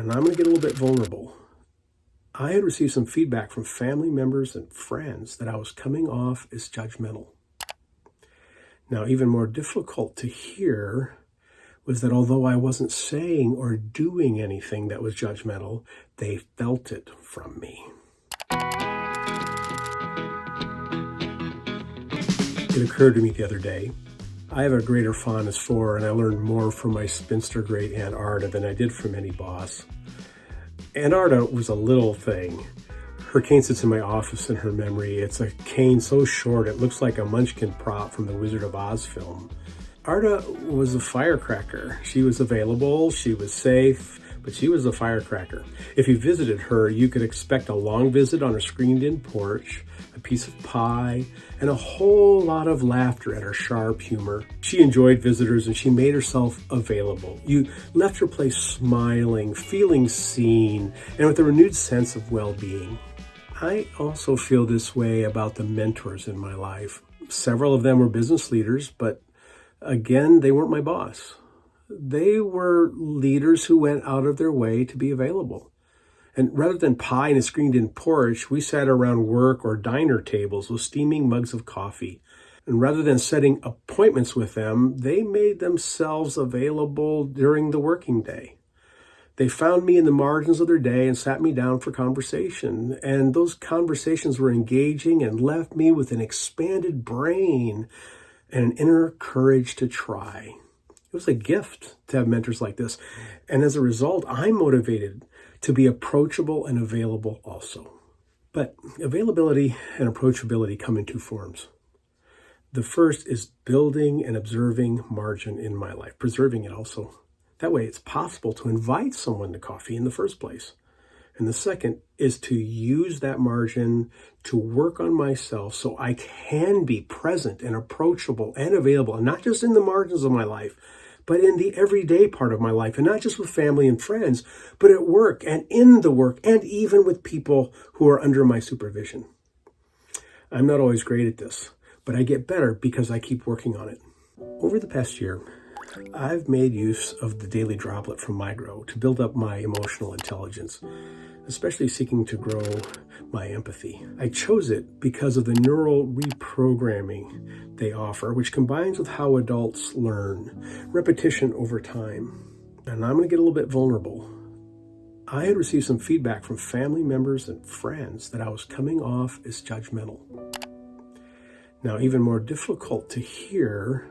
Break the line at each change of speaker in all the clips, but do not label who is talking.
And I'm going to get a little bit vulnerable. I had received some feedback from family members and friends that I was coming off as judgmental. Now, even more difficult to hear was that although I wasn't saying or doing anything that was judgmental, they felt it from me. It occurred to me the other day, I have a greater fondness for, and I learned more from my spinster great Aunt Arda than I did from any boss. Aunt Arda was a little thing. Her cane sits in my office in her memory. It's a cane so short it looks like a Munchkin prop from the Wizard of Oz film. Arda was a firecracker. She was available, she was safe, but she was a firecracker. If you visited her, you could expect a long visit on a screened-in porch, a piece of pie, and a whole lot of laughter at her sharp humor. She enjoyed visitors and she made herself available. You left her place smiling, feeling seen, and with a renewed sense of well-being. I also feel this way about the mentors in my life. Several of them were business leaders, but again, they weren't my boss. They were leaders who went out of their way to be available. And rather than pie and a screened-in porch, we sat around work or diner tables with steaming mugs of coffee. And rather than setting appointments with them, they made themselves available during the working day. They found me in the margins of their day and sat me down for conversation. And those conversations were engaging and left me with an expanded brain and an inner courage to try. It was a gift to have mentors like this. And as a result, I'm motivated to be approachable and available also. But availability and approachability come in two forms. The first is building and observing margin in my life, preserving it also. That way it's possible to invite someone to coffee in the first place. And the second is to use that margin to work on myself so I can be present and approachable and available, and not just in the margins of my life, but in the everyday part of my life, and not just with family and friends, but at work and in the work, and even with people who are under my supervision. I'm not always great at this, but I get better because I keep working on it. Over the past year, I've made use of the daily droplet from Micro to build up my emotional intelligence, especially seeking to grow my empathy. I chose it because of the neural reprogramming they offer, which combines with how adults learn, repetition over time. And I'm going to get a little bit vulnerable. I had received some feedback from family members and friends that I was coming off as judgmental. Now, even more difficult to hear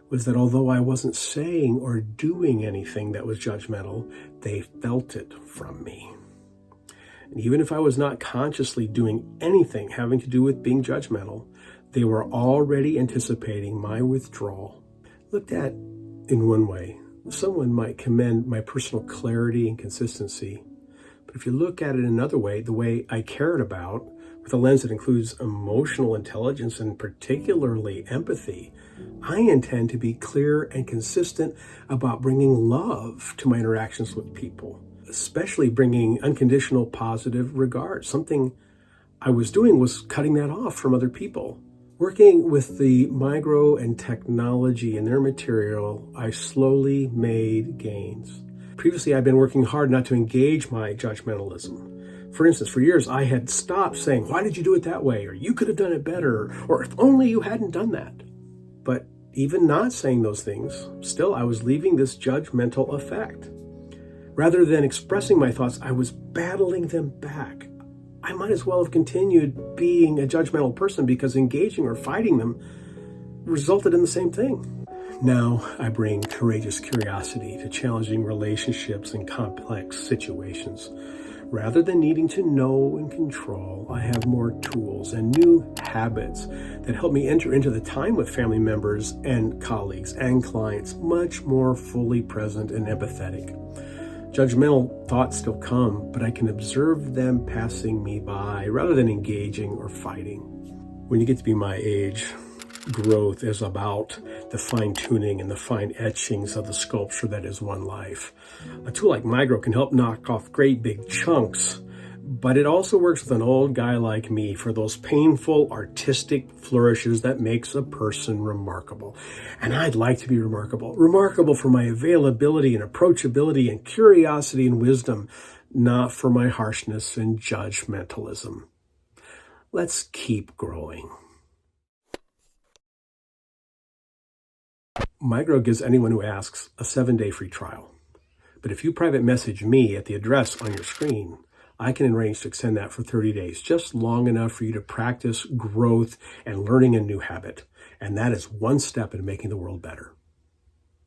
was that although I wasn't saying or doing anything that was judgmental, they felt it from me. And even if I was not consciously doing anything having to do with being judgmental, they were already anticipating my withdrawal. Looked at in one way, someone might commend my personal clarity and consistency. But if you look at it another way, the way I cared about, with a lens that includes emotional intelligence and particularly empathy, I intend to be clear and consistent about bringing love to my interactions with people, especially bringing unconditional positive regard. Something I was doing was cutting that off from other people. Working with the Micro and technology in their material, I slowly made gains. Previously, I'd been working hard not to engage my judgmentalism. For instance, for years, I had stopped saying, "Why did you do it that way?" Or "You could have done it better," or "If only you hadn't done that." But even not saying those things, still I was leaving this judgmental effect. Rather than expressing my thoughts, I was battling them back. I might as well have continued being a judgmental person because engaging or fighting them resulted in the same thing. Now I bring courageous curiosity to challenging relationships and complex situations. Rather than needing to know and control, I have more tools and new habits that help me enter into the time with family members and colleagues and clients much more fully present and empathetic. Judgmental thoughts still come, but I can observe them passing me by rather than engaging or fighting. When you get to be my age, growth is about the fine-tuning and the fine etchings of the sculpture that is one life. A tool like Micro can help knock off great big chunks, But it also works with an old guy like me for those painful artistic flourishes that makes a person remarkable. And I'd like to be remarkable. Remarkable for my availability and approachability and curiosity and wisdom, not for my harshness and judgmentalism. Let's keep growing. MyGrow gives anyone who asks a 7-day free trial. But if you private message me at the address on your screen, I can arrange to extend that for 30 days, just long enough for you to practice growth and learning a new habit. And that is one step in making the world better.